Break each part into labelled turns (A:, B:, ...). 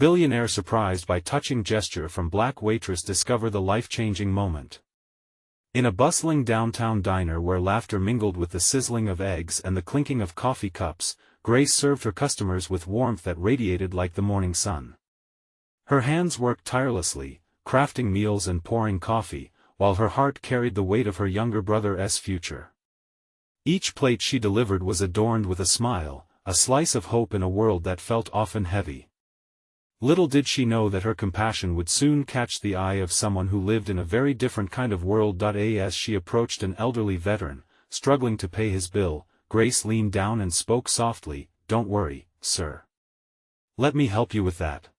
A: Billionaire surprised by touching gesture from Black Waitress discover the life-changing moment. In a bustling downtown diner where laughter mingled with the sizzling of eggs and the clinking of coffee cups, Grace served her customers with warmth that radiated like the morning sun. Her hands worked tirelessly, crafting meals and pouring coffee, while her heart carried the weight of her younger brother's future. Each plate she delivered was adorned with a smile, a slice of hope in a world that felt often heavy. Little did she know that her compassion would soon catch the eye of someone who lived in a very different kind of world. As she approached an elderly veteran, struggling to pay his bill, Grace leaned down and spoke softly, "Don't worry, sir. Let me help you with that."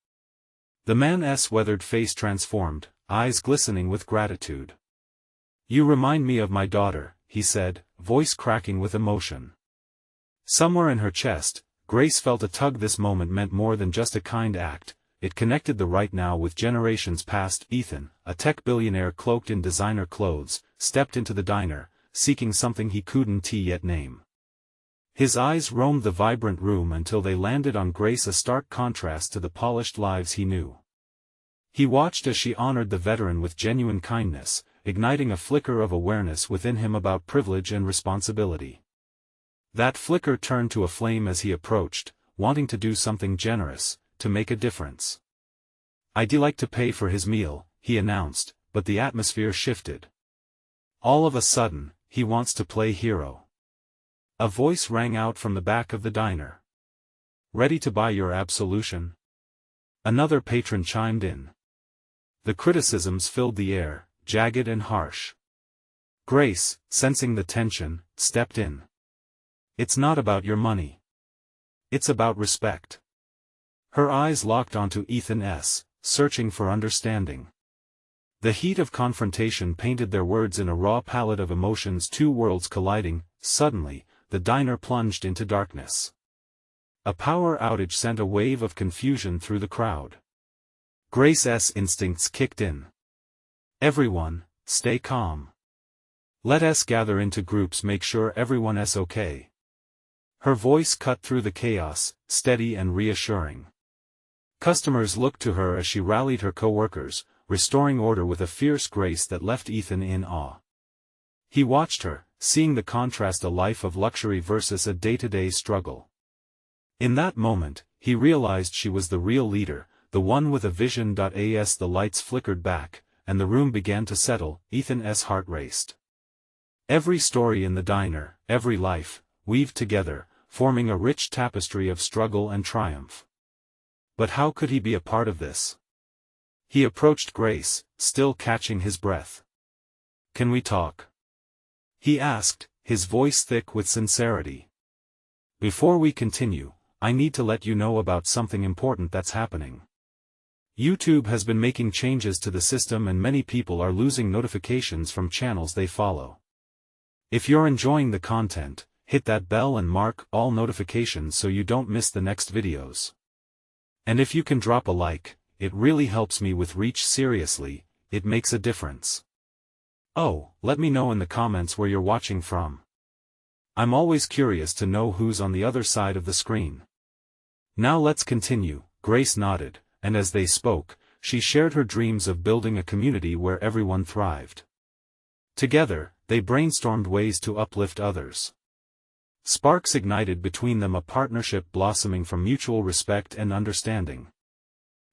A: The man's weathered face transformed, eyes glistening with gratitude. "You remind me of my daughter," he said, voice cracking with emotion. Somewhere in her chest, Grace felt a tug. This moment meant more than just a kind act, it connected the right now with generations past. Ethan, a tech billionaire cloaked in designer clothes, stepped into the diner, seeking something he couldn't yet name. His eyes roamed the vibrant room until they landed on Grace, a stark contrast to the polished lives he knew. He watched as she honored the veteran with genuine kindness, igniting a flicker of awareness within him about privilege and responsibility. That flicker turned to a flame as he approached, wanting to do something generous, to make a difference. "I'd like to pay for his meal," he announced, but the atmosphere shifted. "All of a sudden, he wants to play hero." A voice rang out from the back of the diner. "Ready to buy your absolution?" Another patron chimed in. The criticisms filled the air, jagged and harsh. Grace, sensing the tension, stepped in. "It's not about your money. It's about respect." Her eyes locked onto Ethan's, searching for understanding. The heat of confrontation painted their words in a raw palette of emotions, two worlds colliding. Suddenly, the diner plunged into darkness. A power outage sent a wave of confusion through the crowd. Grace's instincts kicked in. "Everyone, stay calm. Let us gather into groups, make sure everyone's okay." Her voice cut through the chaos, steady and reassuring. Customers looked to her as she rallied her coworkers, restoring order with a fierce grace that left Ethan in awe. He watched her, seeing the contrast, a life of luxury versus a day-to-day struggle. In that moment, he realized she was the real leader, the one with a vision. As the lights flickered back, and the room began to settle, Ethan's heart raced. Every story in the diner, every life, weaved together, forming a rich tapestry of struggle and triumph. But how could he be a part of this? He approached Grace, still catching his breath. "Can we talk?" he asked, his voice thick with sincerity. "Before we continue, I need to let you know about something important that's happening. YouTube has been making changes to the system and many people are losing notifications from channels they follow. If you're enjoying the content, hit that bell and mark all notifications so you don't miss the next videos. And if you can drop a like, it really helps me with reach. Seriously, it makes a difference. Oh, let me know in the comments where you're watching from. I'm always curious to know who's on the other side of the screen." "Now let's continue," Grace nodded, and as they spoke, she shared her dreams of building a community where everyone thrived. Together, they brainstormed ways to uplift others. Sparks ignited between them, a partnership blossoming from mutual respect and understanding.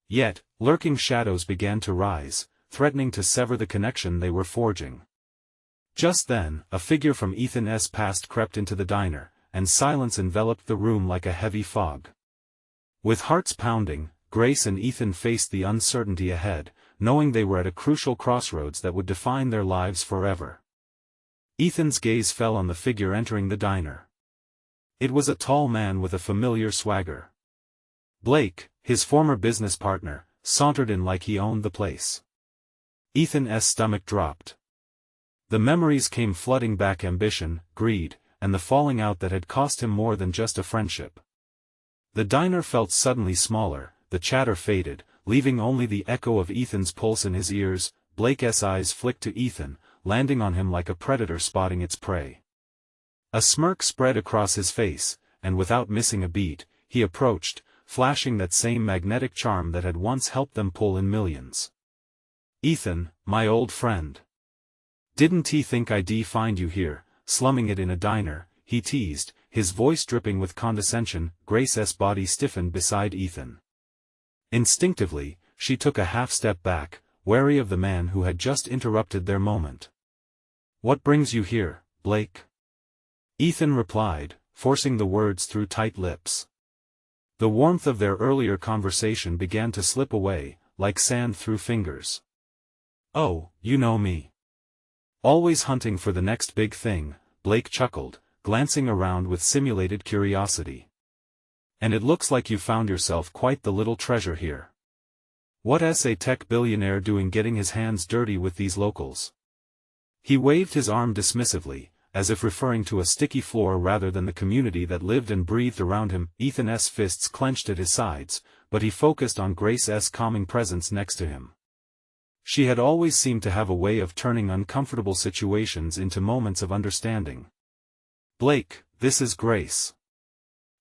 A: Yet, lurking shadows began to rise, threatening to sever the connection they were forging. Just then, a figure from Ethan's past crept into the diner, and silence enveloped the room like a heavy fog. With hearts pounding, Grace and Ethan faced the uncertainty ahead, knowing they were at a crucial crossroads that would define their lives forever. Ethan's gaze fell on the figure entering the diner. It was a tall man with a familiar swagger. Blake, his former business partner, sauntered in like he owned the place. Ethan's stomach dropped. The memories came flooding back: ambition, greed, and the falling out that had cost him more than just a friendship. The diner felt suddenly smaller, the chatter faded, leaving only the echo of Ethan's pulse in his ears. Blake's eyes flicked to Ethan, landing on him like a predator spotting its prey. A smirk spread across his face, and without missing a beat, he approached, flashing that same magnetic charm that had once helped them pull in millions. "Ethan, my old friend. Didn't he think I'd find you here, slumming it in a diner?" he teased, his voice dripping with condescension. Grace's body stiffened beside Ethan. Instinctively, she took a half-step back, wary of the man who had just interrupted their moment. "What brings you here, Blake?" Ethan replied, forcing the words through tight lips. The warmth of their earlier conversation began to slip away, like sand through fingers. "Oh, you know me. Always hunting for the next big thing," Blake chuckled, glancing around with simulated curiosity. "And it looks like you found yourself quite the little treasure here. What's a tech billionaire doing getting his hands dirty with these locals?" He waved his arm dismissively, as if referring to a sticky floor rather than the community that lived and breathed around him. Ethan's fists clenched at his sides, but he focused on Grace's calming presence next to him. She had always seemed to have a way of turning uncomfortable situations into moments of understanding. "Blake, this is Grace.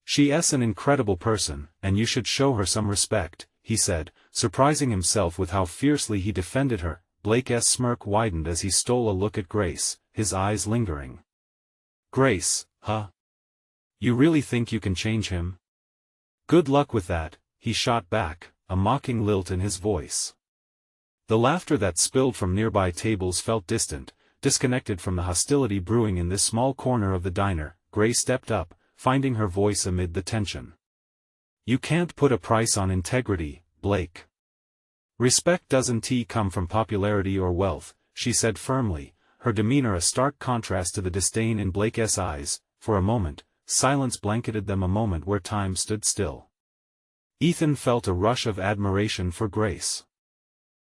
A: She's an incredible person, and you should show her some respect," he said, surprising himself with how fiercely he defended her. Blake's smirk widened as he stole a look at Grace, his eyes lingering. "Grace, huh? You really think you can change him?" "Good luck with that," he shot back, a mocking lilt in his voice. The laughter that spilled from nearby tables felt distant, disconnected from the hostility brewing in this small corner of the diner. Grace stepped up, finding her voice amid the tension. "You can't put a price on integrity, Blake. Respect doesn't come from popularity or wealth," she said firmly, her demeanor a stark contrast to the disdain in Blake's eyes. For a moment, silence blanketed them, a moment where time stood still. Ethan felt a rush of admiration for Grace.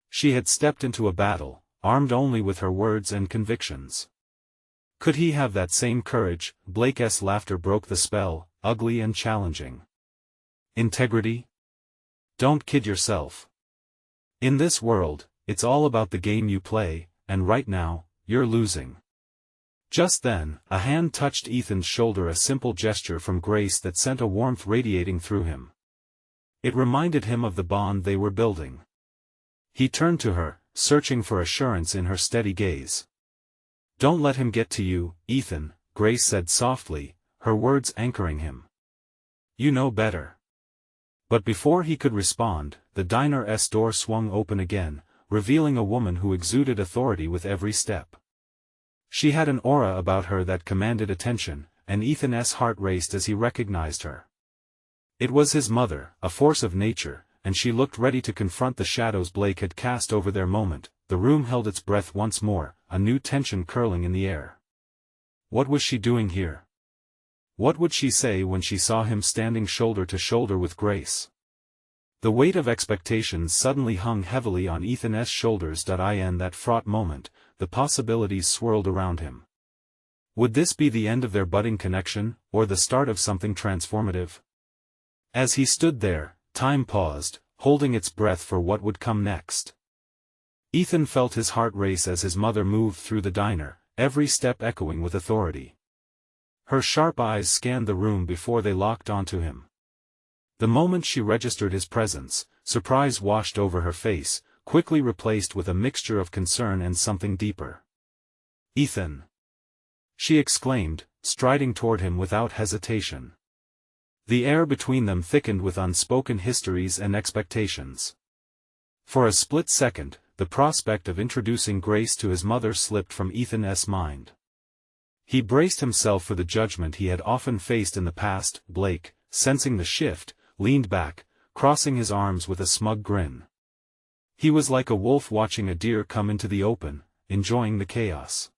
A: She had stepped into a battle, armed only with her words and convictions. Could he have that same courage? Blake's laughter broke the spell, ugly and challenging. "Integrity? Don't kid yourself. In this world, it's all about the game you play, and right now, you're losing." Just then, a hand touched Ethan's shoulder, a simple gesture from Grace that sent a warmth radiating through him. It reminded him of the bond they were building. He turned to her, searching for assurance in her steady gaze. "Don't let him get to you, Ethan," Grace said softly, her words anchoring him. "You know better." But before he could respond, the diner's door swung open again, revealing a woman who exuded authority with every step. She had an aura about her that commanded attention, and Ethan's heart raced as he recognized her. It was his mother, a force of nature, and she looked ready to confront the shadows Blake had cast over their moment. The room held its breath once more, a new tension curling in the air. What was she doing here? What would she say when she saw him standing shoulder to shoulder with Grace? The weight of expectations suddenly hung heavily on Ethan's shoulders. In that fraught moment, the possibilities swirled around him. Would this be the end of their budding connection, or the start of something transformative? As he stood there, time paused, holding its breath for what would come next. Ethan felt his heart race as his mother moved through the diner, every step echoing with authority. Her sharp eyes scanned the room before they locked onto him. The moment she registered his presence, surprise washed over her face, quickly replaced with a mixture of concern and something deeper. "Ethan!" she exclaimed, striding toward him without hesitation. The air between them thickened with unspoken histories and expectations. For a split second, the prospect of introducing Grace to his mother slipped from Ethan's mind. He braced himself for the judgment he had often faced in the past. Blake, sensing the shift, leaned back, crossing his arms with a smug grin. He was like a wolf watching a deer come into the open, enjoying the chaos.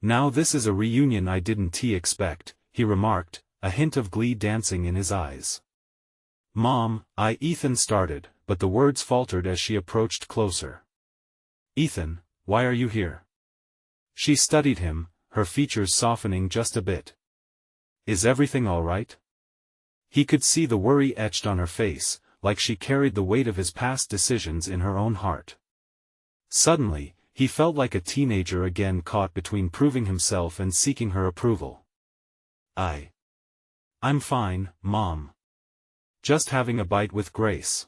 A: "Now this is a reunion I didn't expect," he remarked, a hint of glee dancing in his eyes. "Mom, Ethan started, but the words faltered as she approached closer. "Ethan, why are you here?" She studied him, her features softening just a bit. "Is everything all right?" He could see the worry etched on her face, like she carried the weight of his past decisions in her own heart. Suddenly, he felt like a teenager again, caught between proving himself and seeking her approval. I'm fine, Mom. Just having a bite with Grace.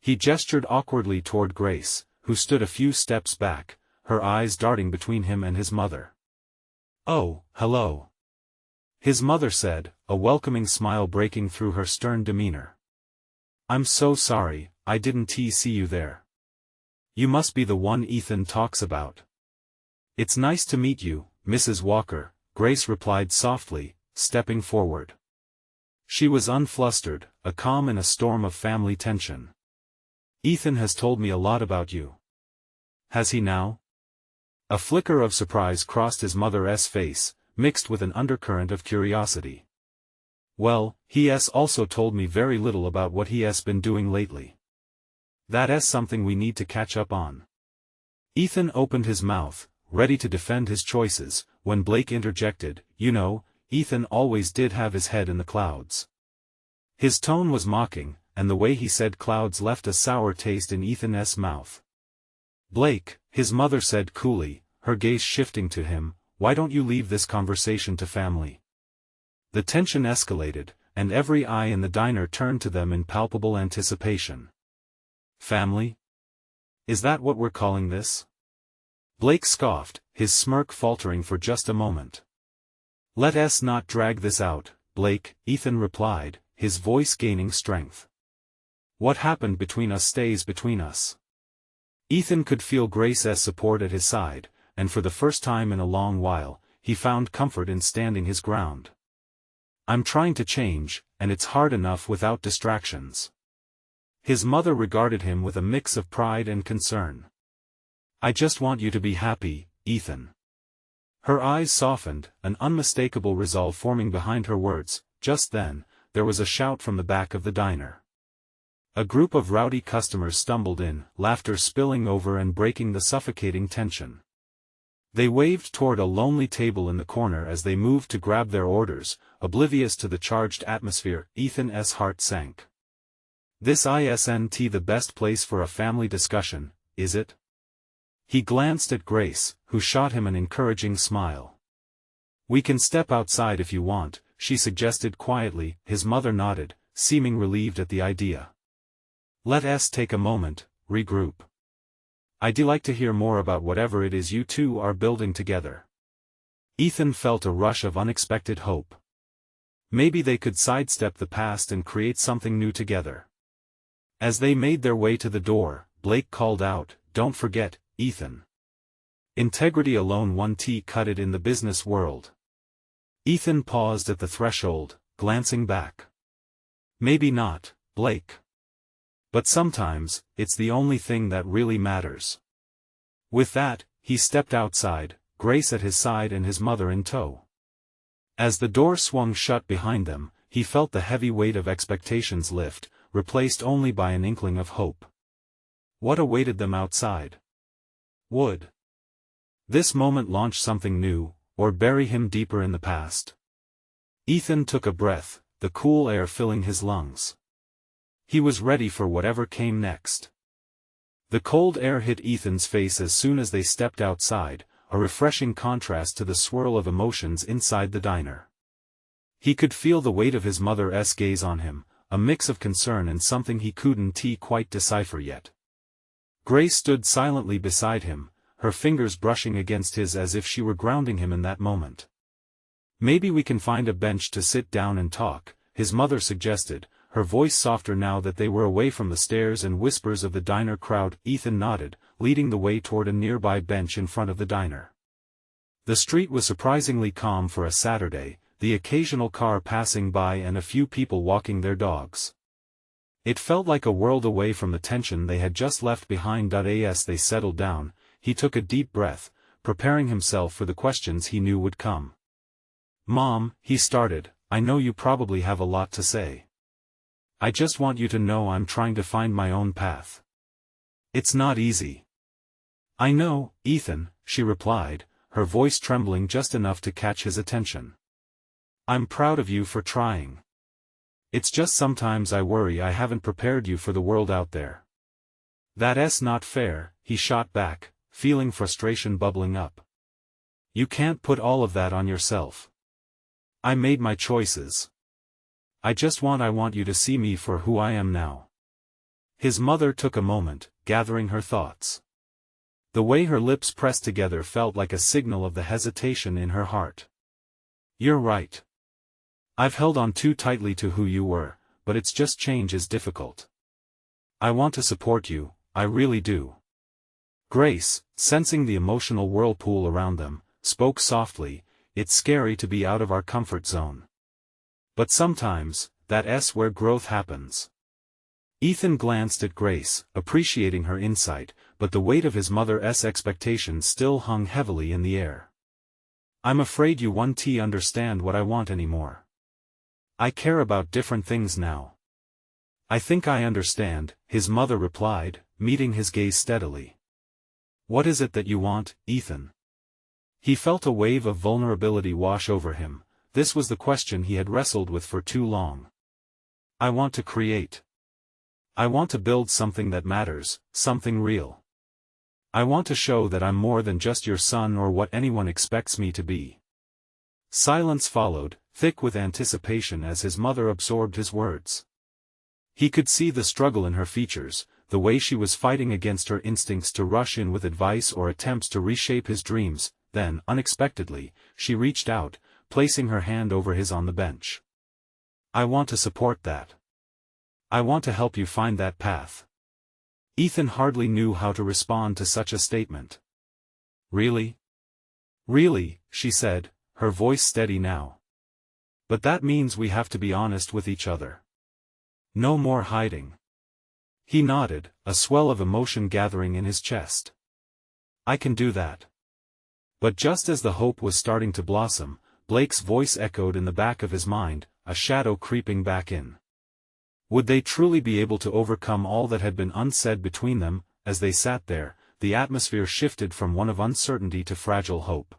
A: He gestured awkwardly toward Grace, who stood a few steps back, her eyes darting between him and his mother. "Oh, hello," his mother said, a welcoming smile breaking through her stern demeanor. "I'm so sorry, I didn't see you there. You must be the one Ethan talks about." "It's nice to meet you, Mrs. Walker," Grace replied softly, stepping forward. She was unflustered, a calm in a storm of family tension. "Ethan has told me a lot about you." "Has he now?" A flicker of surprise crossed his mother's face, mixed with an undercurrent of curiosity. "Well, he has also told me very little about what he has been doing lately. That's something we need to catch up on." Ethan opened his mouth, ready to defend his choices, when Blake interjected, "You know, Ethan always did have his head in the clouds." His tone was mocking, and the way he said clouds left a sour taste in Ethan's mouth. "Blake," his mother said coolly, her gaze shifting to him, "why don't you leave this conversation to family?" The tension escalated, and every eye in the diner turned to them in palpable anticipation. "Family? Is that what we're calling this?" Blake scoffed, his smirk faltering for just a moment. "Let us not drag this out, Blake," Ethan replied, his voice gaining strength. "What happened between us stays between us." Ethan could feel Grace's support at his side, and for the first time in a long while, he found comfort in standing his ground. "I'm trying to change, and it's hard enough without distractions." His mother regarded him with a mix of pride and concern. "I just want you to be happy, Ethan." Her eyes softened, an unmistakable resolve forming behind her words. Just then, there was a shout from the back of the diner. A group of rowdy customers stumbled in, laughter spilling over and breaking the suffocating tension. They waved toward a lonely table in the corner as they moved to grab their orders, oblivious to the charged atmosphere. Ethan's heart sank. "This isn't the best place for a family discussion, is it?" He glanced at Grace, who shot him an encouraging smile. "We can step outside if you want," she suggested quietly. His mother nodded, seeming relieved at the idea. "Let us take a moment, regroup. I'd like to hear more about whatever it is you two are building together." Ethan felt a rush of unexpected hope. Maybe they could sidestep the past and create something new together. As they made their way to the door, Blake called out, "Don't forget, Ethan. Integrity alone won't cut it in the business world." Ethan paused at the threshold, glancing back. "Maybe not, Blake. But sometimes, it's the only thing that really matters." With that, he stepped outside, Grace at his side and his mother in tow. As the door swung shut behind them, he felt the heavy weight of expectations lift, replaced only by an inkling of hope. What awaited them outside? Would this moment launch something new, or bury him deeper in the past? Ethan took a breath, the cool air filling his lungs. He was ready for whatever came next. The cold air hit Ethan's face as soon as they stepped outside, a refreshing contrast to the swirl of emotions inside the diner. He could feel the weight of his mother's gaze on him, a mix of concern and something he couldn't quite decipher yet. Grace stood silently beside him, her fingers brushing against his as if she were grounding him in that moment. "Maybe we can find a bench to sit down and talk," his mother suggested, her voice softer now that they were away from the stares and whispers of the diner crowd. Ethan nodded, leading the way toward a nearby bench in front of the diner. The street was surprisingly calm for a Saturday, the occasional car passing by and a few people walking their dogs. It felt like a world away from the tension they had just left behind. As they settled down, he took a deep breath, preparing himself for the questions he knew would come. "Mom," he started, "I know you probably have a lot to say. I just want you to know I'm trying to find my own path. It's not easy." "I know, Ethan," she replied, her voice trembling just enough to catch his attention. "I'm proud of you for trying. It's just sometimes I worry I haven't prepared you for the world out there." "That's not fair," he shot back, feeling frustration bubbling up. "You can't put all of that on yourself. I made my choices. I want you to see me for who I am now." His mother took a moment, gathering her thoughts. The way her lips pressed together felt like a signal of the hesitation in her heart. "You're right. I've held on too tightly to who you were, but it's just change is difficult. I want to support you, I really do." Grace, sensing the emotional whirlpool around them, spoke softly, "It's scary to be out of our comfort zone. But sometimes, that's where growth happens." Ethan glanced at Grace, appreciating her insight, but the weight of his mother's expectations still hung heavily in the air. "I'm afraid you won't understand what I want anymore. I care about different things now." "I think I understand," his mother replied, meeting his gaze steadily. "What is it that you want, Ethan?" He felt a wave of vulnerability wash over him. This was the question he had wrestled with for too long. "I want to create. I want to build something that matters, something real. I want to show that I'm more than just your son or what anyone expects me to be." Silence followed, thick with anticipation as his mother absorbed his words. He could see the struggle in her features, the way she was fighting against her instincts to rush in with advice or attempts to reshape his dreams. Then, unexpectedly, she reached out, placing her hand over his on the bench. "I want to support that. I want to help you find that path." Ethan hardly knew how to respond to such a statement. "Really? Really," she said, her voice steady now. "But that means we have to be honest with each other. No more hiding." He nodded, a swell of emotion gathering in his chest. "I can do that." But just as the hope was starting to blossom, Blake's voice echoed in the back of his mind, a shadow creeping back in. Would they truly be able to overcome all that had been unsaid between them? As they sat there, the atmosphere shifted from one of uncertainty to fragile hope.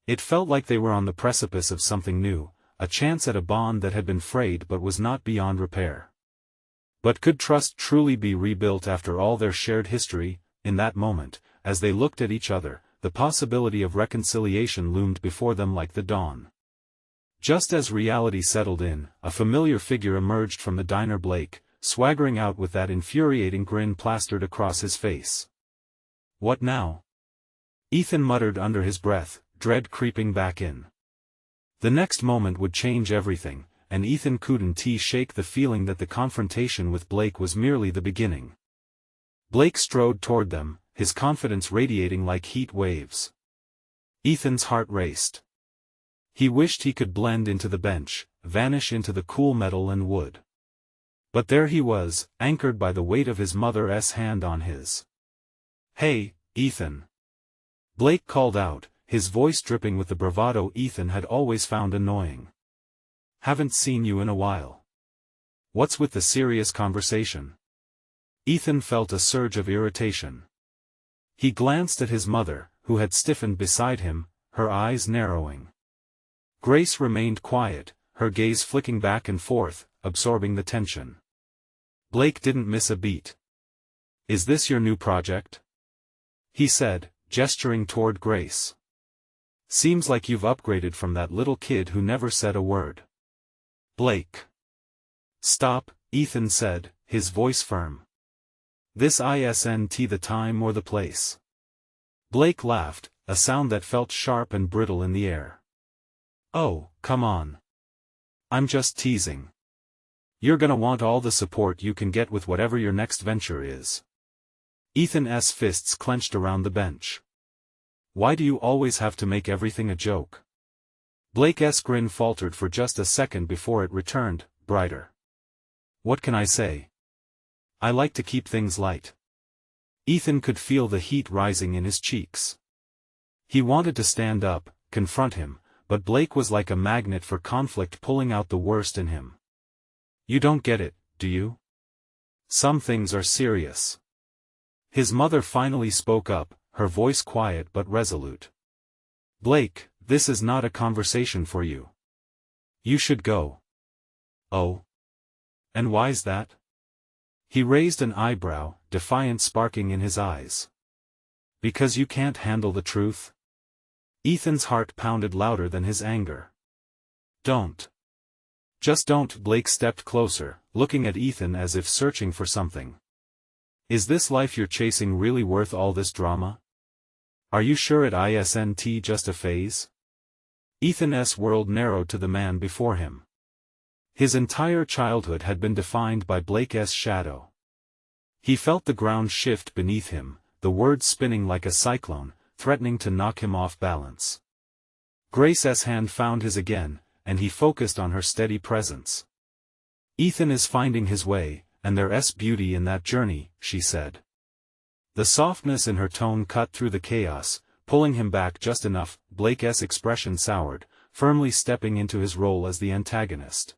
A: It felt like they were on the precipice of something new, a chance at a bond that had been frayed but was not beyond repair. But could trust truly be rebuilt after all their shared history? In that moment, as they looked at each other, the possibility of reconciliation loomed before them like the dawn. Just as reality settled in, a familiar figure emerged from the diner. Blake, swaggering out with that infuriating grin plastered across his face. "What now?" Ethan muttered under his breath, dread creeping back in. The next moment would change everything, and Ethan couldn't shake the feeling that the confrontation with Blake was merely the beginning. Blake strode toward them, his confidence radiating like heat waves. Ethan's heart raced. He wished he could blend into the bench, vanish into the cool metal and wood. But there he was, anchored by the weight of his mother's hand on his. "Hey, Ethan!" Blake called out, his voice dripping with the bravado Ethan had always found annoying. "Haven't seen you in a while. What's with the serious conversation?" Ethan felt a surge of irritation. He glanced at his mother, who had stiffened beside him, her eyes narrowing. Grace remained quiet, her gaze flicking back and forth, absorbing the tension. Blake didn't miss a beat. "Is this your new project?" he said, gesturing toward Grace. "Seems like you've upgraded from that little kid who never said a word." "Blake." "Stop," Ethan said, his voice firm. "This isn't the time or the place." Blake laughed, a sound that felt sharp and brittle in the air. "Oh, come on. I'm just teasing. You're gonna want all the support you can get with whatever your next venture is." Ethan's fists clenched around the bench. "Why do you always have to make everything a joke?" Blake's grin faltered for just a second before it returned, brighter. "What can I say? I like to keep things light." Ethan could feel the heat rising in his cheeks. He wanted to stand up, confront him, but Blake was like a magnet for conflict, pulling out the worst in him. "You don't get it, do you? Some things are serious." His mother finally spoke up, her voice quiet but resolute. "Blake, this is not a conversation for you. You should go." "Oh? And why's that?" He raised an eyebrow, defiance sparking in his eyes. "Because you can't handle the truth?" Ethan's heart pounded louder than his anger. "Don't. Just don't. Blake stepped closer, looking at Ethan as if searching for something. Is this life you're chasing really worth all this drama? Are you sure it isn't just a phase? Ethan's world narrowed to the man before him. His entire childhood had been defined by Blake's shadow. He felt the ground shift beneath him, the words spinning like a cyclone, threatening to knock him off balance. Grace's hand found his again, and he focused on her steady presence. Ethan is finding his way, and there's beauty in that journey, she said. The softness in her tone cut through the chaos, pulling him back just enough. Blake's expression soured, firmly stepping into his role as the antagonist.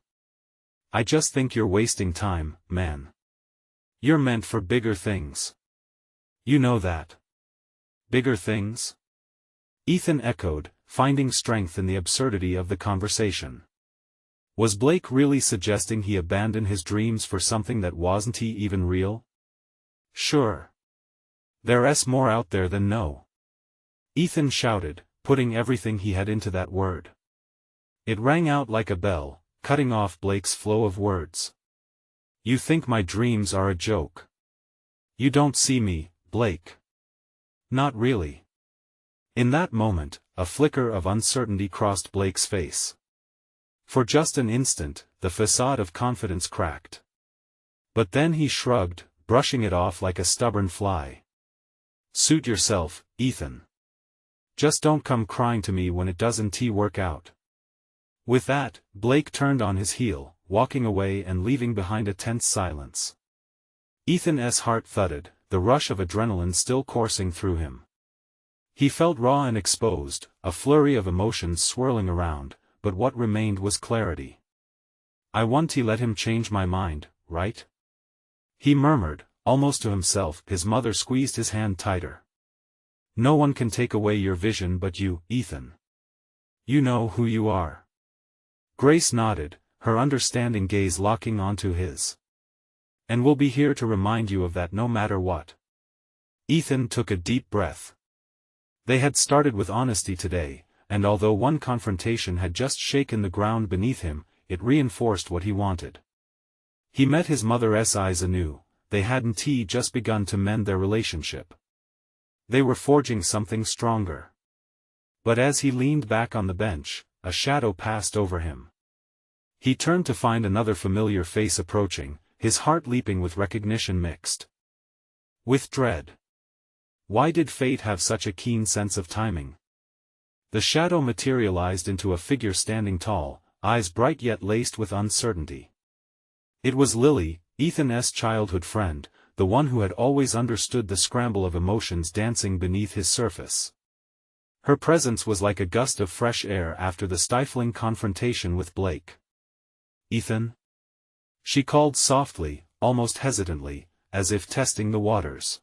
A: I just think you're wasting time, man. You're meant for bigger things. You know that. Bigger things? Ethan echoed, finding strength in the absurdity of the conversation. Was Blake really suggesting he abandon his dreams for something that wasn't even real? Sure. There's more out there than no. Ethan shouted, putting everything he had into that word. It rang out like a bell, cutting off Blake's flow of words. You think my dreams are a joke? You don't see me, Blake. Not really. In that moment, a flicker of uncertainty crossed Blake's face. For just an instant, the facade of confidence cracked. But then he shrugged, brushing it off like a stubborn fly. Suit yourself, Ethan. Just don't come crying to me when it doesn't work out. With that, Blake turned on his heel, walking away and leaving behind a tense silence. Ethan's heart thudded, the rush of adrenaline still coursing through him. He felt raw and exposed, a flurry of emotions swirling around, but what remained was clarity. I want to let him change my mind, right? He murmured, almost to himself. His mother squeezed his hand tighter. No one can take away your vision but you, Ethan. You know who you are. Grace nodded, her understanding gaze locking onto his. And we'll be here to remind you of that no matter what. Ethan took a deep breath. They had started with honesty today, and although one confrontation had just shaken the ground beneath him, it reinforced what he wanted. He met his mother's eyes anew. They hadn't just begun to mend their relationship. They were forging something stronger. But as he leaned back on the bench, a shadow passed over him. He turned to find another familiar face approaching, his heart leaping with recognition mixed with dread. Why did fate have such a keen sense of timing? The shadow materialized into a figure standing tall, eyes bright yet laced with uncertainty. It was Lily, Ethan's childhood friend, the one who had always understood the scramble of emotions dancing beneath his surface. Her presence was like a gust of fresh air after the stifling confrontation with Blake. Ethan? She called softly, almost hesitantly, as if testing the waters.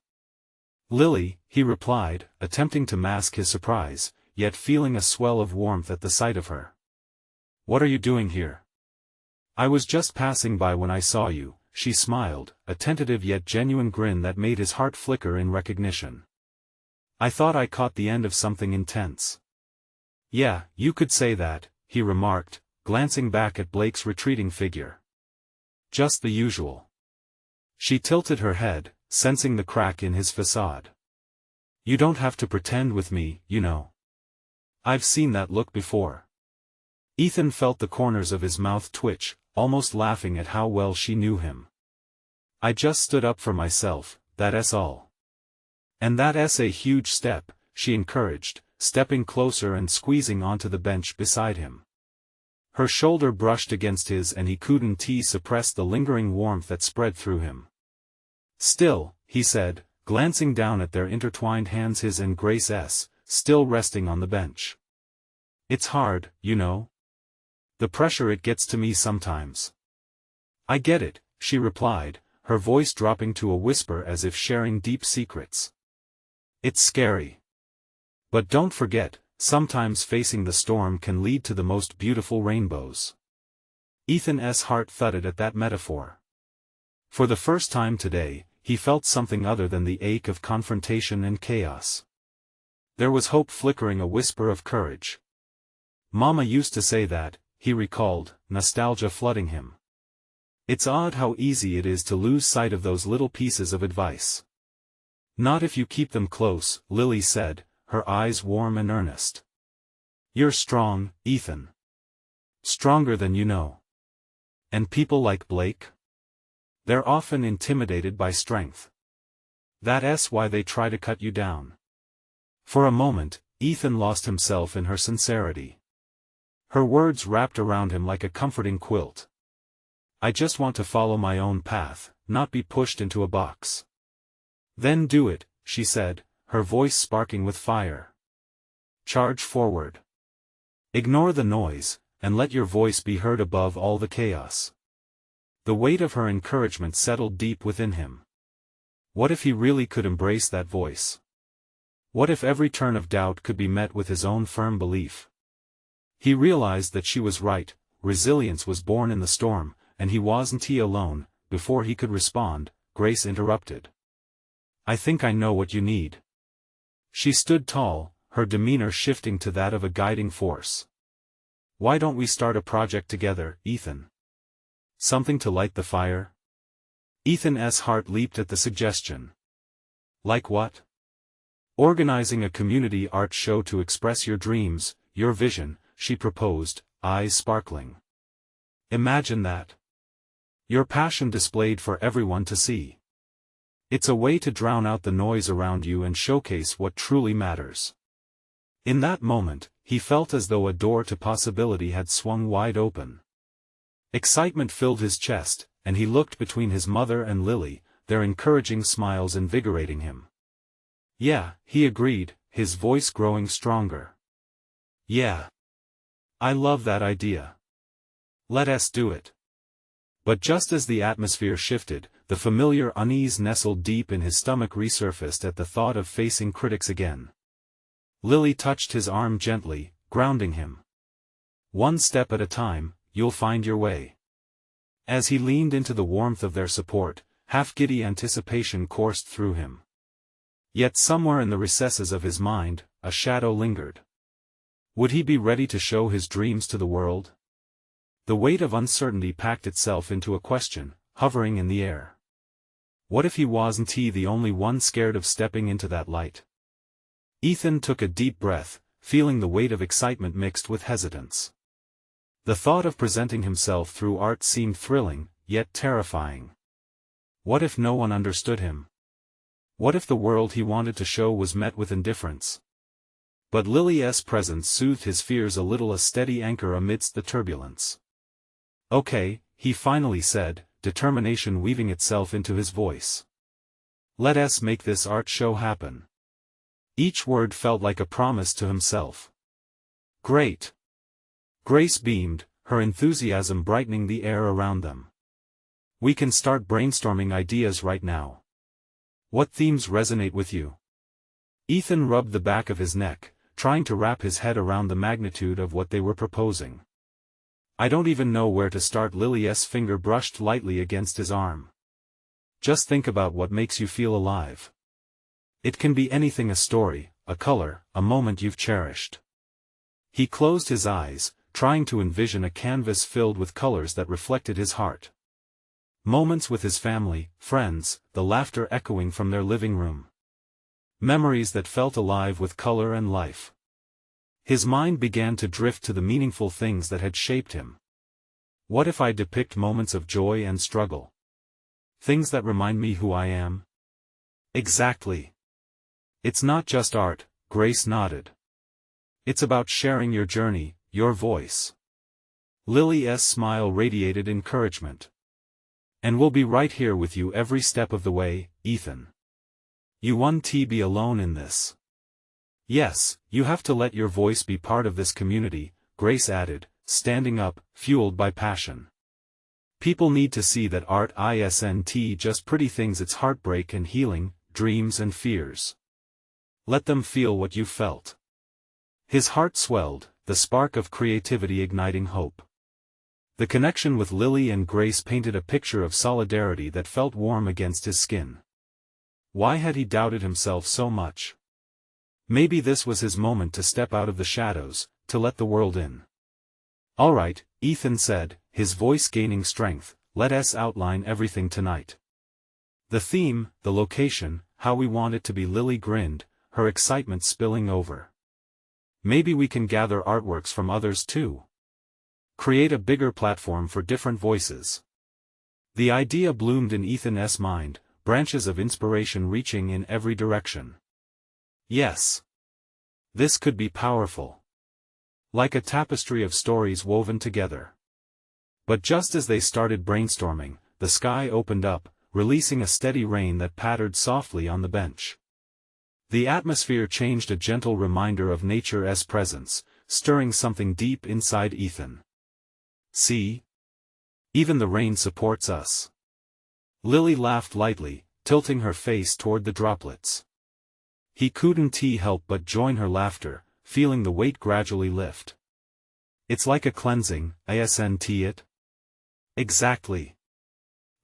A: Lily, he replied, attempting to mask his surprise, yet feeling a swell of warmth at the sight of her. What are you doing here? I was just passing by when I saw you, she smiled, a tentative yet genuine grin that made his heart flicker in recognition. I thought I caught the end of something intense. Yeah, you could say that, he remarked, glancing back at Blake's retreating figure. Just the usual. She tilted her head, sensing the crack in his facade. You don't have to pretend with me, you know. I've seen that look before. Ethan felt the corners of his mouth twitch, almost laughing at how well she knew him. I just stood up for myself, that's all. And that's a huge step, she encouraged, stepping closer and squeezing onto the bench beside him. Her shoulder brushed against his and he couldn't suppress the lingering warmth that spread through him. Still, he said, glancing down at their intertwined hands, his and Grace's, still resting on the bench. It's hard, you know. The pressure, it gets to me sometimes. I get it, she replied, her voice dropping to a whisper as if sharing deep secrets. It's scary. But don't forget, sometimes facing the storm can lead to the most beautiful rainbows. Ethan's heart thudded at that metaphor. For the first time today, he felt something other than the ache of confrontation and chaos. There was hope flickering, a whisper of courage. Mama used to say that, he recalled, nostalgia flooding him. It's odd how easy it is to lose sight of those little pieces of advice. Not if you keep them close, Lily said, her eyes warm and earnest. You're strong, Ethan. Stronger than you know. And people like Blake? They're often intimidated by strength. That's why they try to cut you down. For a moment, Ethan lost himself in her sincerity. Her words wrapped around him like a comforting quilt. I just want to follow my own path, not be pushed into a box. Then do it, she said, her voice sparking with fire. Charge forward. Ignore the noise, and let your voice be heard above all the chaos. The weight of her encouragement settled deep within him. What if he really could embrace that voice? What if every turn of doubt could be met with his own firm belief? He realized that she was right, resilience was born in the storm, and he wasn't alone. Before he could respond, Grace interrupted. I think I know what you need. She stood tall, her demeanor shifting to that of a guiding force. Why don't we start a project together, Ethan? Something to light the fire? Ethan's heart leaped at the suggestion. Like what? Organizing a community art show to express your dreams, your vision, she proposed, eyes sparkling. Imagine that. Your passion displayed for everyone to see. It's a way to drown out the noise around you and showcase what truly matters. In that moment, he felt as though a door to possibility had swung wide open. Excitement filled his chest, and he looked between his mother and Lily, their encouraging smiles invigorating him. Yeah, he agreed, his voice growing stronger. Yeah. I love that idea. Let us do it. But just as the atmosphere shifted, the familiar unease nestled deep in his stomach resurfaced at the thought of facing critics again. Lily touched his arm gently, grounding him. One step at a time, you'll find your way. As he leaned into the warmth of their support, half-giddy anticipation coursed through him. Yet somewhere in the recesses of his mind, a shadow lingered. Would he be ready to show his dreams to the world? The weight of uncertainty packed itself into a question, hovering in the air. What if he wasn't the only one scared of stepping into that light? Ethan took a deep breath, feeling the weight of excitement mixed with hesitance. The thought of presenting himself through art seemed thrilling, yet terrifying. What if no one understood him? What if the world he wanted to show was met with indifference? But Lily's presence soothed his fears a little, a steady anchor amidst the turbulence. Okay, he finally said, determination weaving itself into his voice. Let us make this art show happen. Each word felt like a promise to himself. Great. Grace beamed, her enthusiasm brightening the air around them. We can start brainstorming ideas right now. What themes resonate with you? Ethan rubbed the back of his neck, trying to wrap his head around the magnitude of what they were proposing. I don't even know where to start. Lily's finger brushed lightly against his arm. Just think about what makes you feel alive. It can be anything, a story, a color, a moment you've cherished. He closed his eyes, trying to envision a canvas filled with colors that reflected his heart. Moments with his family, friends, the laughter echoing from their living room. Memories that felt alive with color and life. His mind began to drift to the meaningful things that had shaped him. What if I depict moments of joy and struggle? Things that remind me who I am? Exactly. It's not just art, Grace nodded. It's about sharing your journey, your voice. Lily's smile radiated encouragement. And we'll be right here with you every step of the way, Ethan. You won't be alone in this. Yes, you have to let your voice be part of this community, Grace added, standing up, fueled by passion. People need to see that art isn't just pretty things, it's heartbreak and healing, dreams and fears. Let them feel what you felt. His heart swelled, the spark of creativity igniting hope. The connection with Lily and Grace painted a picture of solidarity that felt warm against his skin. Why had he doubted himself so much? Maybe this was his moment to step out of the shadows, to let the world in. All right, Ethan said, his voice gaining strength, let us outline everything tonight. The theme, the location, how we want it to be. Lily grinned, her excitement spilling over. Maybe we can gather artworks from others too. Create a bigger platform for different voices. The idea bloomed in Ethan's mind, branches of inspiration reaching in every direction. Yes. This could be powerful. Like a tapestry of stories woven together. But just as they started brainstorming, the sky opened up, releasing a steady rain that pattered softly on the bench. The atmosphere changed, a gentle reminder of nature's presence, stirring something deep inside Ethan. See? Even the rain supports us. Lily laughed lightly, tilting her face toward the droplets. He couldn't help but join her laughter, feeling the weight gradually lift. It's like a cleansing, isn't it? Exactly.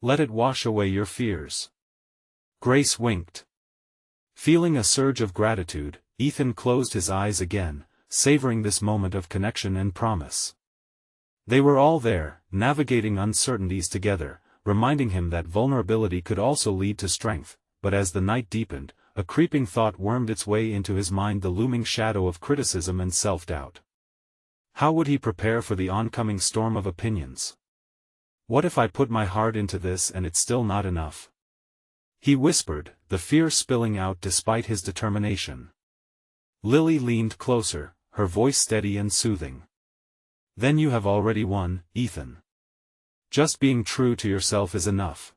A: Let it wash away your fears. Grace winked. Feeling a surge of gratitude, Ethan closed his eyes again, savoring this moment of connection and promise. They were all there, navigating uncertainties together, reminding him that vulnerability could also lead to strength, but as the night deepened, a creeping thought wormed its way into his mind, the looming shadow of criticism and self-doubt. How would he prepare for the oncoming storm of opinions? What if I put my heart into this and it's still not enough? He whispered, the fear spilling out despite his determination. Lily leaned closer, her voice steady and soothing. Then you have already won, Ethan. Just being true to yourself is enough.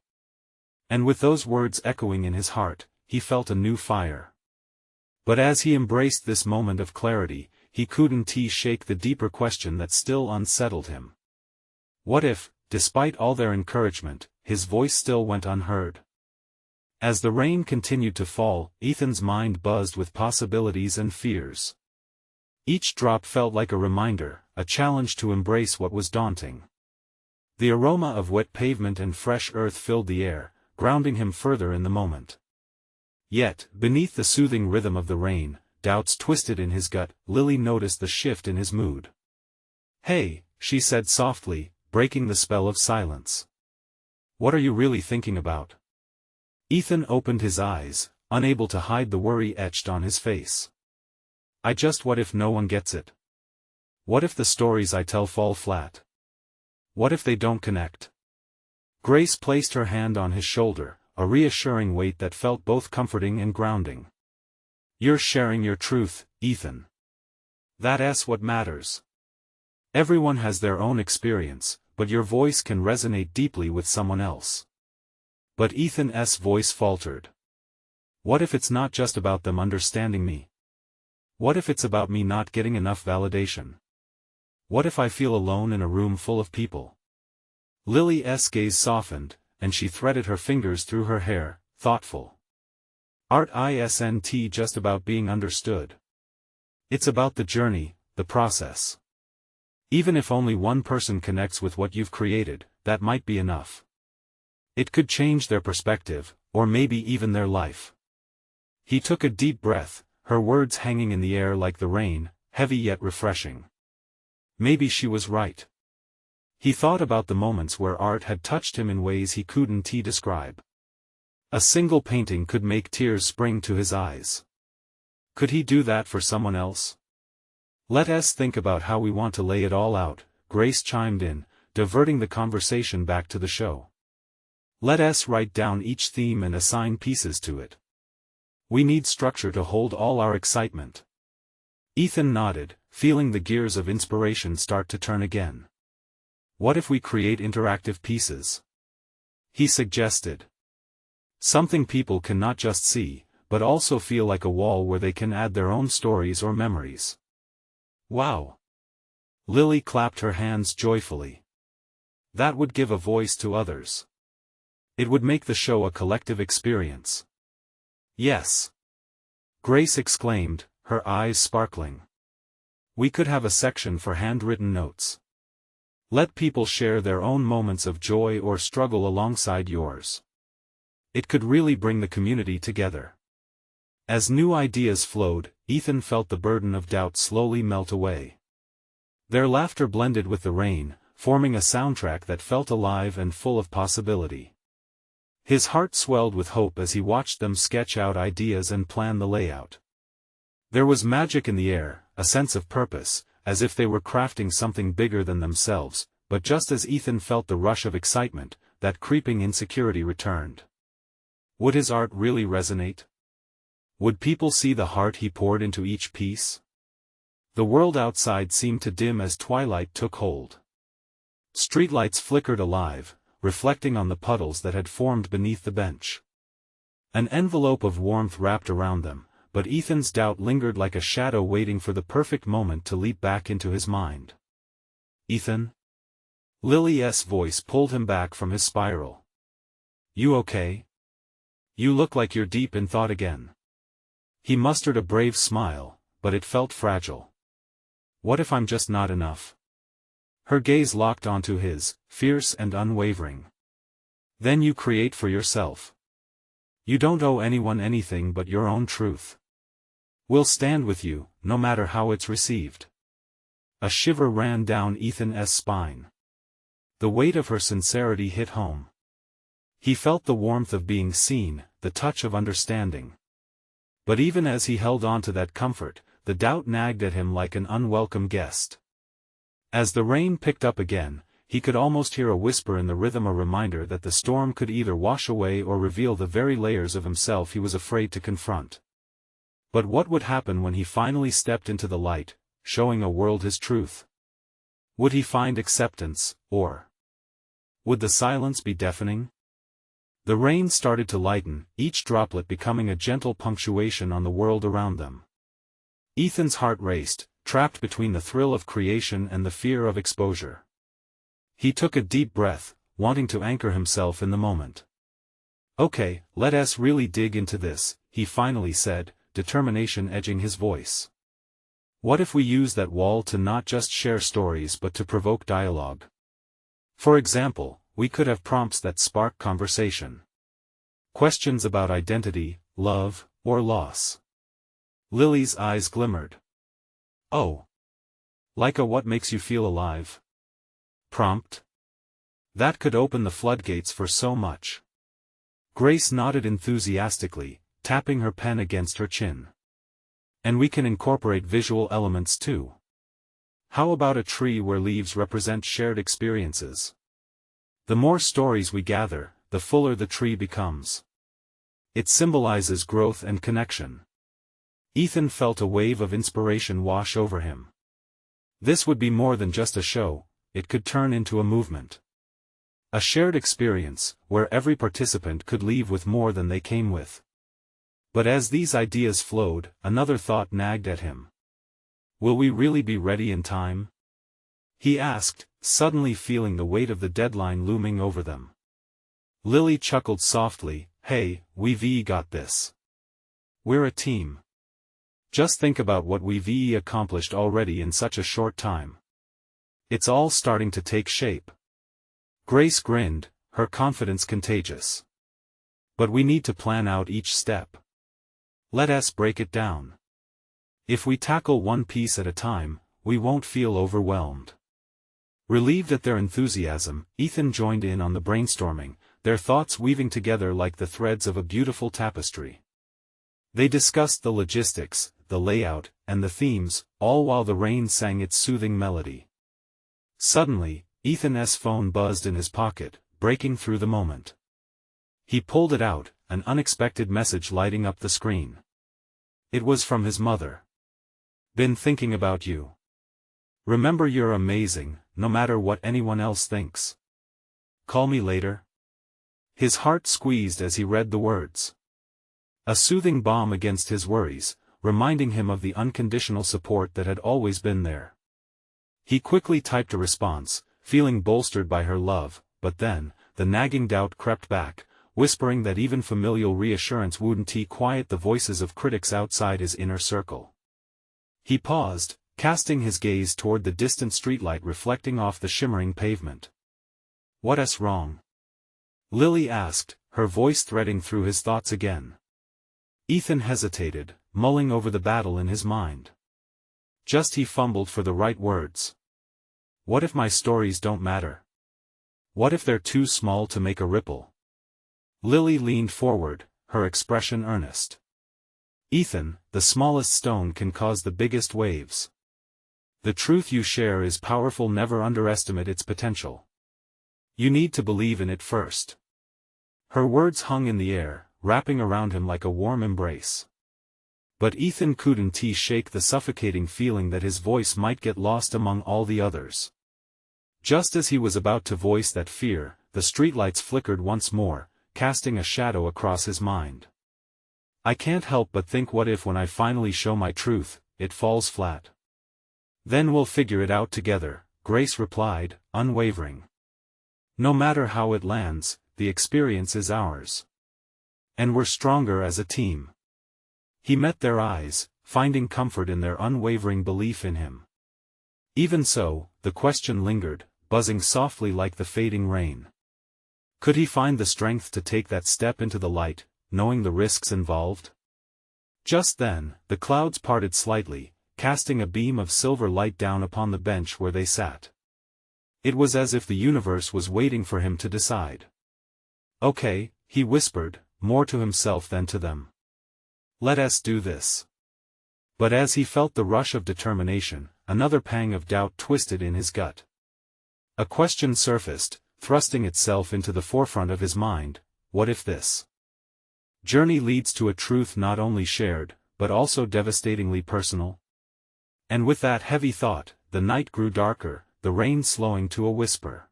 A: And with those words echoing in his heart, he felt a new fire. But as he embraced this moment of clarity, he couldn't shake the deeper question that still unsettled him. What if, despite all their encouragement, his voice still went unheard? As the rain continued to fall, Ethan's mind buzzed with possibilities and fears. Each drop felt like a reminder, a challenge to embrace what was daunting. The aroma of wet pavement and fresh earth filled the air, grounding him further in the moment. Yet, beneath the soothing rhythm of the rain, doubts twisted in his gut. Lily noticed the shift in his mood. Hey, she said softly, breaking the spell of silence. What are you really thinking about? Ethan opened his eyes, unable to hide the worry etched on his face. What if no one gets it? What if the stories I tell fall flat? What if they don't connect? Grace placed her hand on his shoulder, a reassuring weight that felt both comforting and grounding. You're sharing your truth, Ethan. That's what matters. Everyone has their own experience, but your voice can resonate deeply with someone else. But Ethan's voice faltered. What if it's not just about them understanding me? What if it's about me not getting enough validation? What if I feel alone in a room full of people? Lily's gaze softened, and she threaded her fingers through her hair, thoughtful. Art isn't just about being understood. It's about the journey, the process. Even if only one person connects with what you've created, that might be enough. It could change their perspective, or maybe even their life. He took a deep breath, her words hanging in the air like the rain, heavy yet refreshing. Maybe she was right. He thought about the moments where art had touched him in ways he couldn't describe. A single painting could make tears spring to his eyes. Could he do that for someone else? Let us think about how we want to lay it all out, Grace chimed in, diverting the conversation back to the show. Let us write down each theme and assign pieces to it. We need structure to hold all our excitement. Ethan nodded, feeling the gears of inspiration start to turn again. What if we create interactive pieces? He suggested. Something people can not just see, but also feel, like a wall where they can add their own stories or memories. Wow! Lily clapped her hands joyfully. That would give a voice to others. It would make the show a collective experience. Yes! Grace exclaimed, her eyes sparkling. We could have a section for handwritten notes. Let people share their own moments of joy or struggle alongside yours. It could really bring the community together. As new ideas flowed, Ethan felt the burden of doubt slowly melt away. Their laughter blended with the rain, forming a soundtrack that felt alive and full of possibility. His heart swelled with hope as he watched them sketch out ideas and plan the layout. There was magic in the air, a sense of purpose, as if they were crafting something bigger than themselves, but just as Ethan felt the rush of excitement, that creeping insecurity returned. Would his art really resonate? Would people see the heart he poured into each piece? The world outside seemed to dim as twilight took hold. Streetlights flickered alive, reflecting on the puddles that had formed beneath the bench. An envelope of warmth wrapped around them, but Ethan's doubt lingered like a shadow waiting for the perfect moment to leap back into his mind. "Ethan?" Lily's voice pulled him back from his spiral. "You okay? You look like you're deep in thought again." He mustered a brave smile, but it felt fragile. "What if I'm just not enough?" Her gaze locked onto his, fierce and unwavering. "Then you create for yourself. You don't owe anyone anything but your own truth. We'll stand with you, no matter how it's received." A shiver ran down Ethan's spine. The weight of her sincerity hit home. He felt the warmth of being seen, the touch of understanding. But even as he held on to that comfort, the doubt nagged at him like an unwelcome guest. As the rain picked up again, he could almost hear a whisper in the rhythm, a reminder that the storm could either wash away or reveal the very layers of himself he was afraid to confront. But what would happen when he finally stepped into the light, showing a world his truth? Would he find acceptance, or would the silence be deafening? The rain started to lighten, each droplet becoming a gentle punctuation on the world around them. Ethan's heart raced, trapped between the thrill of creation and the fear of exposure. He took a deep breath, wanting to anchor himself in the moment. "Okay, let us really dig into this," he finally said, determination edging his voice. "What if we use that wall to not just share stories but to provoke dialogue? For example, we could have prompts that spark conversation. Questions about identity, love, or loss." Lily's eyes glimmered. "Oh. Like a what makes you feel alive prompt? That could open the floodgates for so much." Grace nodded enthusiastically, tapping her pen against her chin. "And we can incorporate visual elements too. How about a tree where leaves represent shared experiences? The more stories we gather, the fuller the tree becomes. It symbolizes growth and connection." Ethan felt a wave of inspiration wash over him. This would be more than just a show, it could turn into a movement. A shared experience, where every participant could leave with more than they came with. But as these ideas flowed, another thought nagged at him. Will we really be ready in time? He asked, suddenly feeling the weight of the deadline looming over them. Lily chuckled softly, "Hey, we've got this. We're a team. Just think about what we've accomplished already in such a short time. It's all starting to take shape." Grace grinned, her confidence contagious. "But we need to plan out each step. Let us break it down. If we tackle one piece at a time, we won't feel overwhelmed." Relieved at their enthusiasm, Ethan joined in on the brainstorming, their thoughts weaving together like the threads of a beautiful tapestry. They discussed the logistics, the layout, and the themes, all while the rain sang its soothing melody. Suddenly, Ethan's phone buzzed in his pocket, breaking through the moment. He pulled it out, an unexpected message lighting up the screen. It was from his mother. "Been thinking about you. Remember, you're amazing, no matter what anyone else thinks. Call me later." His heart squeezed as he read the words. A soothing balm against his worries, reminding him of the unconditional support that had always been there. He quickly typed a response, feeling bolstered by her love, but then, the nagging doubt crept back, whispering that even familial reassurance wouldn't quiet the voices of critics outside his inner circle. He paused, casting his gaze toward the distant streetlight reflecting off the shimmering pavement. "What's wrong?" Lily asked, her voice threading through his thoughts again. Ethan hesitated, mulling over the battle in his mind. He fumbled for the right words. What if my stories don't matter? What if they're too small to make a ripple? Lily leaned forward, her expression earnest. Ethan, the smallest stone can cause the biggest waves. The truth you share is powerful. Never underestimate its potential. You need to believe in it first. Her words hung in the air, wrapping around him like a warm embrace. But Ethan couldn't shake the suffocating feeling that his voice might get lost among all the others. Just as he was about to voice that fear, the streetlights flickered once more, casting a shadow across his mind. I can't help but think, what if when I finally show my truth, it falls flat? Then we'll figure it out together, Grace replied, unwavering. No matter how it lands, the experience is ours. And we're stronger as a team. He met their eyes, finding comfort in their unwavering belief in him. Even so, the question lingered, buzzing softly like the fading rain. Could he find the strength to take that step into the light, knowing the risks involved? Just then, the clouds parted slightly, casting a beam of silver light down upon the bench where they sat. It was as if the universe was waiting for him to decide. Okay, he whispered, more to himself than to them. Let us do this. But as he felt the rush of determination, another pang of doubt twisted in his gut. A question surfaced, thrusting itself into the forefront of his mind: what if this journey leads to a truth not only shared, but also devastatingly personal? And with that heavy thought, the night grew darker, the rain slowing to a whisper.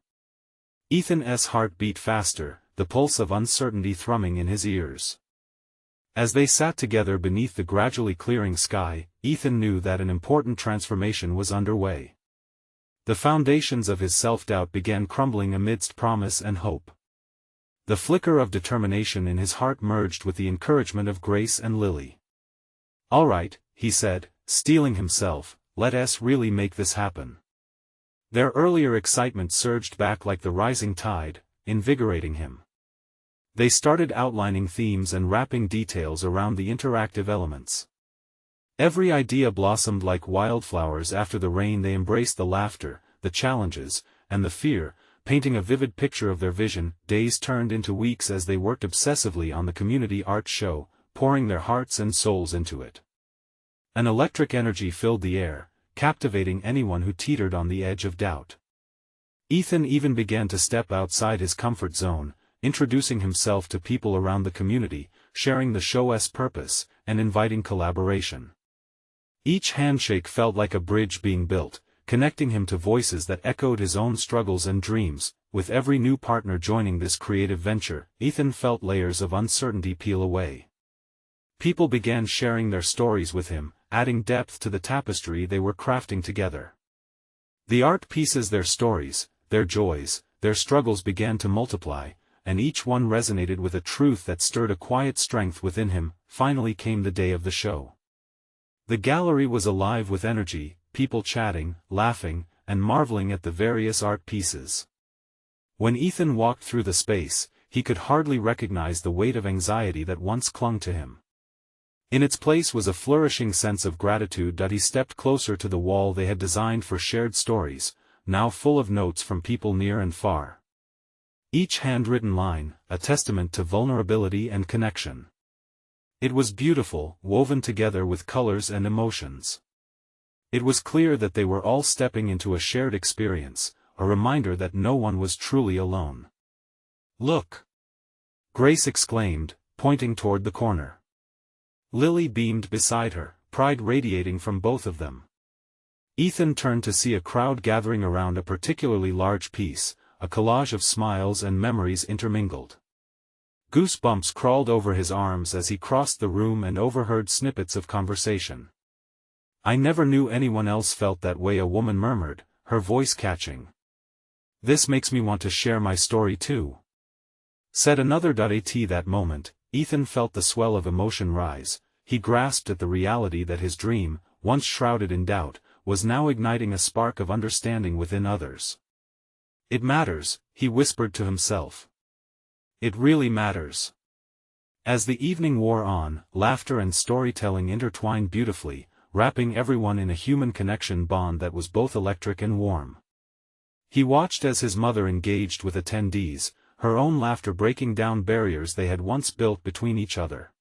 A: Ethan's heart beat faster, the pulse of uncertainty thrumming in his ears. As they sat together beneath the gradually clearing sky, Ethan knew that an important transformation was underway. The foundations of his self-doubt began crumbling amidst promise and hope. The flicker of determination in his heart merged with the encouragement of Grace and Lily. All right, he said, steeling himself, let us really make this happen. Their earlier excitement surged back like the rising tide, invigorating him. They started outlining themes and wrapping details around the interactive elements. Every idea blossomed like wildflowers after the rain. They embraced the laughter, the challenges, and the fear, painting a vivid picture of their vision. Days turned into weeks as they worked obsessively on the community art show, pouring their hearts and souls into it. An electric energy filled the air, captivating anyone who teetered on the edge of doubt. Ethan even began to step outside his comfort zone, introducing himself to people around the community, sharing the show's purpose, and inviting collaboration. Each handshake felt like a bridge being built, connecting him to voices that echoed his own struggles and dreams. With every new partner joining this creative venture, Ethan felt layers of uncertainty peel away. People began sharing their stories with him, adding depth to the tapestry they were crafting together. The art pieces, their stories, their joys, their struggles began to multiply, and each one resonated with a truth that stirred a quiet strength within him. Finally came the day of the show. The gallery was alive with energy, people chatting, laughing, and marveling at the various art pieces. When Ethan walked through the space, he could hardly recognize the weight of anxiety that once clung to him. In its place was a flourishing sense of gratitude. He stepped closer to the wall they had designed for shared stories, now full of notes from people near and far. Each handwritten line, a testament to vulnerability and connection. It was beautiful, woven together with colors and emotions. It was clear that they were all stepping into a shared experience, a reminder that no one was truly alone. Look! Grace exclaimed, pointing toward the corner. Lily beamed beside her, pride radiating from both of them. Ethan turned to see a crowd gathering around a particularly large piece, a collage of smiles and memories intermingled. Goosebumps crawled over his arms as he crossed the room and overheard snippets of conversation. I never knew anyone else felt that way, a woman murmured, her voice catching. This makes me want to share my story too, said another. At that moment, Ethan felt the swell of emotion rise. He grasped at the reality that his dream, once shrouded in doubt, was now igniting a spark of understanding within others. It matters, he whispered to himself. It really matters. As the evening wore on, laughter and storytelling intertwined beautifully, wrapping everyone in a human connection bond that was both electric and warm. He watched as his mother engaged with attendees, her own laughter breaking down barriers they had once built between each other.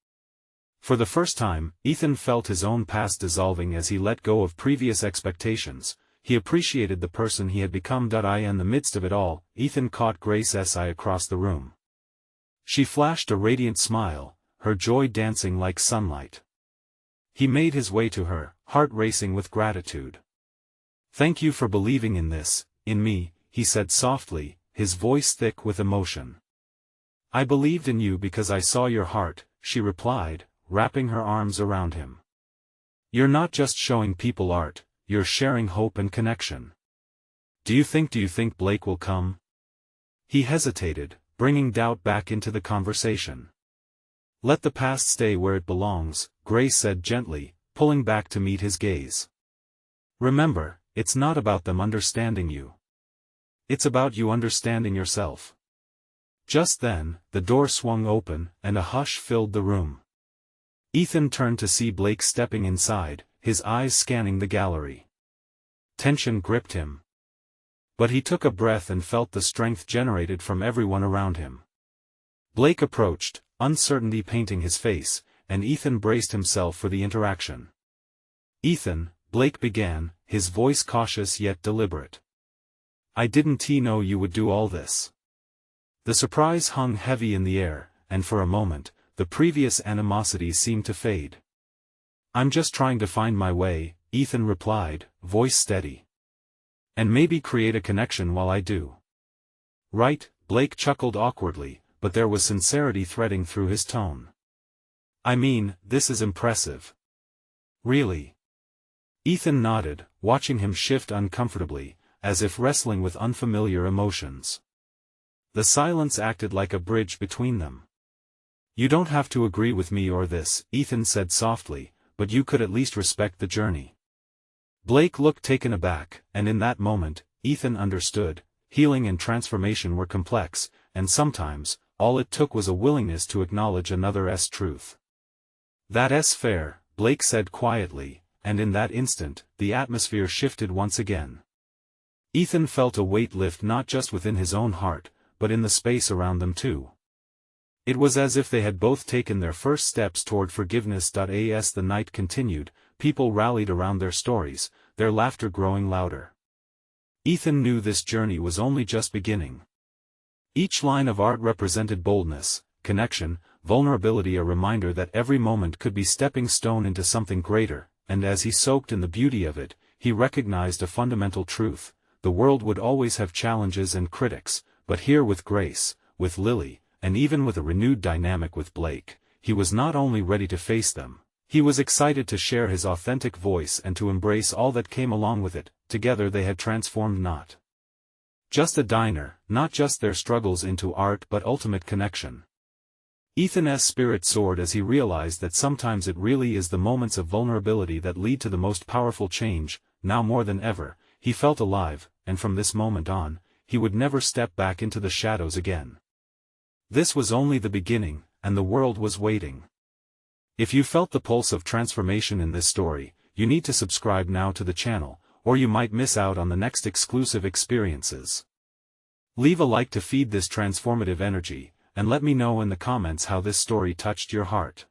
A: For the first time, Ethan felt his own past dissolving as he let go of previous expectations. He appreciated the person he had become. In the midst of it all, Ethan caught Grace's eye across the room. She flashed a radiant smile, her joy dancing like sunlight. He made his way to her, heart racing with gratitude. "Thank you for believing in this, in me," he said softly, his voice thick with emotion. "I believed in you because I saw your heart," she replied, wrapping her arms around him. "You're not just showing people art, you're sharing hope and connection. Do you think Blake will come?" He hesitated, bringing doubt back into the conversation. "Let the past stay where it belongs," Grace said gently, pulling back to meet his gaze. "Remember, it's not about them understanding you. It's about you understanding yourself." Just then, the door swung open, and a hush filled the room. Ethan turned to see Blake stepping inside, his eyes scanning the gallery. Tension gripped him. But he took a breath and felt the strength generated from everyone around him. Blake approached, uncertainty painting his face, and Ethan braced himself for the interaction. "Ethan," Blake began, his voice cautious yet deliberate. "I didn't know you would do all this." The surprise hung heavy in the air, and for a moment, the previous animosity seemed to fade. "I'm just trying to find my way," Ethan replied, voice steady. "And maybe create a connection while I do." "Right," Blake chuckled awkwardly, but there was sincerity threading through his tone. "I mean, this is impressive." "Really?" Ethan nodded, watching him shift uncomfortably, as if wrestling with unfamiliar emotions. The silence acted like a bridge between them. "You don't have to agree with me or this," Ethan said softly, "but you could at least respect the journey." Blake looked taken aback, and in that moment, Ethan understood. Healing and transformation were complex, and sometimes, all it took was a willingness to acknowledge another's truth. "That's fair," Blake said quietly, and in that instant, the atmosphere shifted once again. Ethan felt a weight lift not just within his own heart, but in the space around them too. It was as if they had both taken their first steps toward forgiveness. As the night continued, people rallied around their stories, their laughter growing louder. Ethan knew this journey was only just beginning. Each line of art represented boldness, connection, vulnerability, a reminder that every moment could be stepping stone into something greater, and as he soaked in the beauty of it, he recognized a fundamental truth: the world would always have challenges and critics, but here with Grace, with Lily, and even with a renewed dynamic with Blake, he was not only ready to face them, he was excited to share his authentic voice and to embrace all that came along with it. Together they had transformed not just a diner, not just their struggles into art but ultimate connection. Ethan's spirit soared as he realized that sometimes it really is the moments of vulnerability that lead to the most powerful change. Now more than ever, he felt alive, and from this moment on, he would never step back into the shadows again. This was only the beginning, and the world was waiting. If you felt the pulse of transformation in this story, you need to subscribe now to the channel, or you might miss out on the next exclusive experiences. Leave a like to feed this transformative energy, and let me know in the comments how this story touched your heart.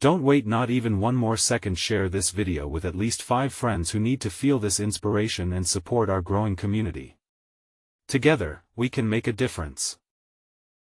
A: Don't wait not even one more second. Share this video with at least 5 friends who need to feel this inspiration and support our growing community. Together, we can make a difference.